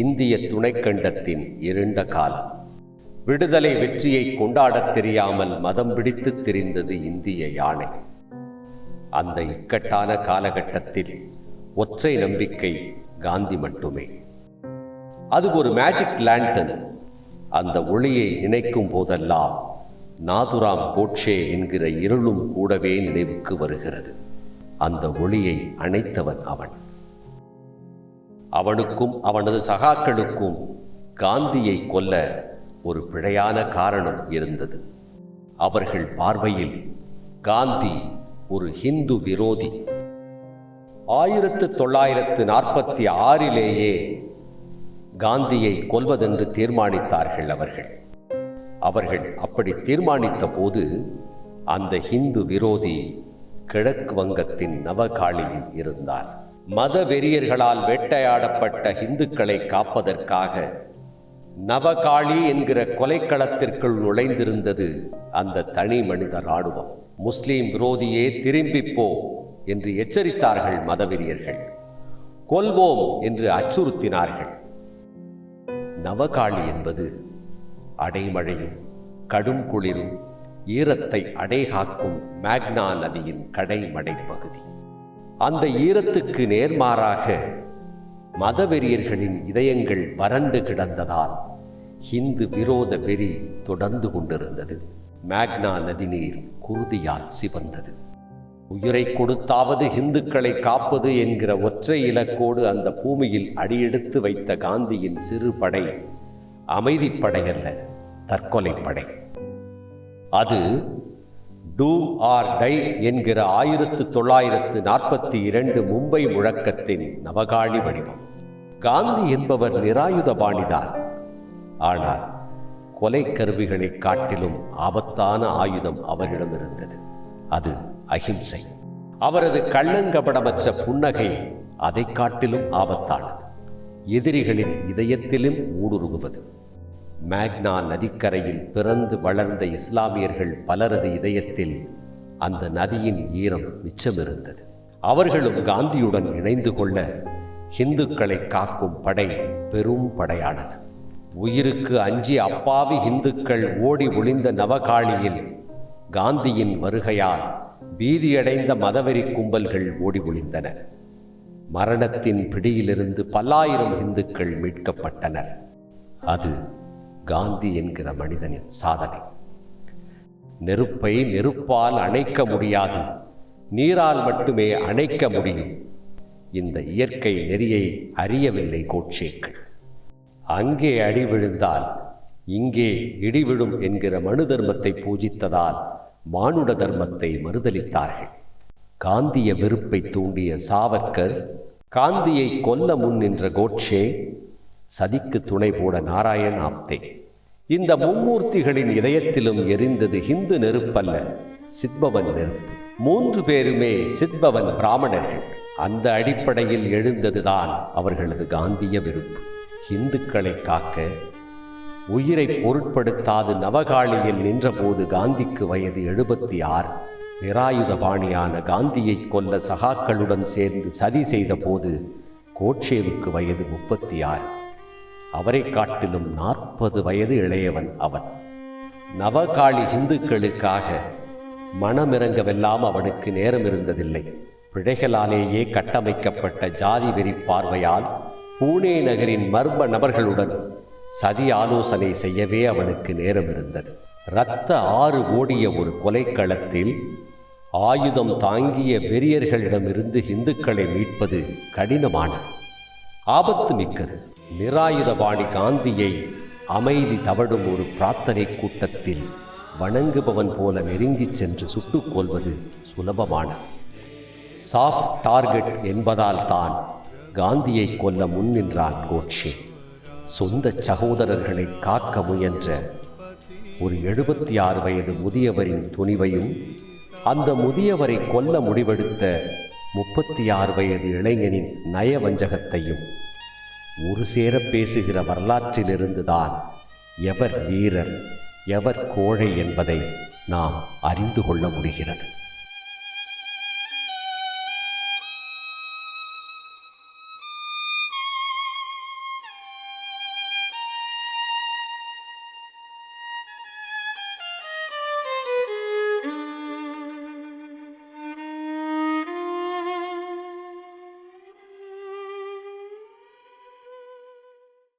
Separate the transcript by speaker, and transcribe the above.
Speaker 1: இந்திய துணைக்கண்டத்தின் இருண்ட காலம். விடுதலை வெற்றியை கொண்டாடத் தெரியாமல் மதம் பிடித்து திரிந்தது இந்திய யானை. அந்த இக்கட்டான காலகட்டத்தில் ஒற்றை நம்பிக்கை காந்தி மட்டுமே. அது ஒரு மேஜிக் லேண்டன். அந்த ஒளியை நினைக்கும் போதெல்லாம் நாதுராம் கோட்சே என்கிற இருளும் கூடவே நினைவுக்கு வருகிறது. அந்த ஒளியை அணைத்தவன் அவன். அவனுக்கும் அவனது சகாக்களுக்கும் காந்தியை கொல்ல ஒரு பிழையான காரணம் இருந்தது. அவர்கள் பார்வையில் காந்தி ஒரு ஹிந்து விரோதி. 1946 காந்தியை கொல்வதென்று தீர்மானித்தார்கள் அவர்கள் அப்படி தீர்மானித்த போது அந்த ஹிந்து விரோதி கிழக்கு வங்கத்தின் நவகாளியில் இருந்தார். மத வெறியர்களால் வேட்டையாடப்பட்ட இந்துக்களை காப்பதற்காக நவகாளி என்கிற கொலைக்களத்திற்குள் நுழைந்திருந்தது அந்த தனி மனித இராணுவம். முஸ்லிம் விரோதியே திரும்பிப்போ என்று எச்சரித்தார்கள் மதவெறியர்கள். கொல்வோம் என்று அச்சுறுத்தினார்கள். நவகாளி என்பது அடைமழையும் கடும் குளிரும் ஈரத்தை அடைகாக்கும் மேக்னா நதியின் கடைமடை பகுதி. அந்த ஈரத்துக்கு நேர்மாறாக மதவெறியர்களின் இதயங்கள் வறண்டு கிடந்ததால் ஹிந்து விரோத வெறி தொடர்ந்து கொண்டிருந்தது. மேக்னா நதிநீர் குருதியால் சிவந்தது. உயிரை கொடுத்தாவது இந்துக்களை காப்பது என்கிற ஒற்றை இலக்கோடு அந்த பூமியில் அடியெடுத்து வைத்த காந்தியின் சிறு படை அமைதிப்படையல்ல, தற்கொலை படை. அது டூ ஆர் டை என்கிற 1942 மும்பை முழக்கத்தின் நவகாளி வடிவம். காந்தி என்பவர் நிராயுதபாணிதான். ஆனால் கொலை கருவிகளை காட்டிலும் ஆபத்தான ஆயுதம் அவரிடம் இருந்தது. அது அஹிம்சை. அவரது கள்ளங்கபடமற்ற புன்னகை அதை காட்டிலும் ஆபத்தானது. எதிரிகளின் இதயத்திலும் ஊடுருவுவது. மேக்னா நதிக்கரையில் பிறந்து வளர்ந்த இஸ்லாமியர்கள் பலரது இதயத்தில் அந்த நதியின் ஈரம் மிச்சமிருந்தது. அவர்களும் காந்தியுடன் இணைந்து கொள்ள இந்துக்களை காக்கும் படை பெரும் படையானது. உயிருக்கு அஞ்சி அப்பாவி இந்துக்கள் ஓடி ஒளிந்த நவகாளியில் காந்தியின் வருகையால் பீதியடைந்த மதவெறி கும்பல்கள் ஓடி ஒளிந்தன. மரணத்தின் பிடியிலிருந்து பல்லாயிரம் இந்துக்கள் மீட்கப்பட்டனர். அது காந்தி என்கிற மனிதனின் சாதனை. நெருப்பை நெருப்பால் அணைக்க முடியாது, நீரால் மட்டுமே அணைக்க முடியும். இந்த இயற்கை நெறியை அறியவில்லை கோட்சேக்கள். அங்கே அடி விழுந்தால் இங்கே இடி விழும் என்கிற மனு தர்மத்தை பூஜித்ததால் மானுட தர்மத்தை மறுதலித்தார்கள். காந்திய வெறுப்பை தூண்டிய சாவர்கர், காந்தியை கொல்ல முன் நின்ற கோட்சே, சதிக்கு துணை போட நாராயண் ஆப்தே. இந்த மும்மூர்த்திகளின் இதயத்திலும் எரிந்தது ஹிந்து நெருப்பல்ல, சித்பவன் நெருப்பு. 3 பேருமே சித்பவன் பிராமணர்கள். அந்த அடிப்படையில் எழுந்ததுதான் அவர்களது காந்திய வெறுப்பு. இந்துக்களை காக்க உயிரை பொருட்படுத்தாது நவகாளியில் நின்றபோது காந்திக்கு வயது 76. நிராயுதபாணியான காந்தியை கொல்ல சகாக்களுடன் சேர்ந்து சதி செய்த போது கோட்சேவுக்கு வயது 36. அவரை காட்டிலும் 40 வயது இளையவன் அவன். நவகாளி இந்துக்களுக்காக மனமிறங்கவெல்லாம் அவனுக்கு நேரம் இருந்ததில்லை. பிழைகளாலேயே கட்டமைக்கப்பட்ட ஜாதி வெறி பார்வையால் பூனே நகரின் மர்ம நபர்களுடன் சதி ஆலோசனை செய்யவே அவனுக்கு நேரம் இருந்தது. இரத்த ஆறு ஓடிய ஒரு கொலைக்களத்தில் ஆயுதம் தாங்கிய வெறியர்களிடமிருந்து இந்துக்களை மீட்பது கடினமானது, ஆபத்து மிக்கது. நிராயுதபாணி காந்தியை அமைதி தவடும் ஒரு பிரார்த்தனை கூட்டத்தில் வணங்குபவன் போல நெருங்கிச் சென்று சுட்டுக் கொள்வது சுலபமானது. சாஃப்ட் டார்கெட் என்பதால் தான் காந்தியை கொல்ல முன்னின்றான் கோட்சே. சொந்த சகோதரர்களை காக்க முயன்ற ஒரு 76 வயது முதியவரின் துணிவையும், அந்த முதியவரை கொல்ல முடிவெடுத்த 36 வயது இளைஞனின் நயவஞ்சகத்தையும் ஒரு சேர பேசுகிற வரலாற்றிலிருந்துதான் எவர் வீரர் எவர் கோழை என்பதை நாம் அறிந்து கொள்ள முடிகிறது.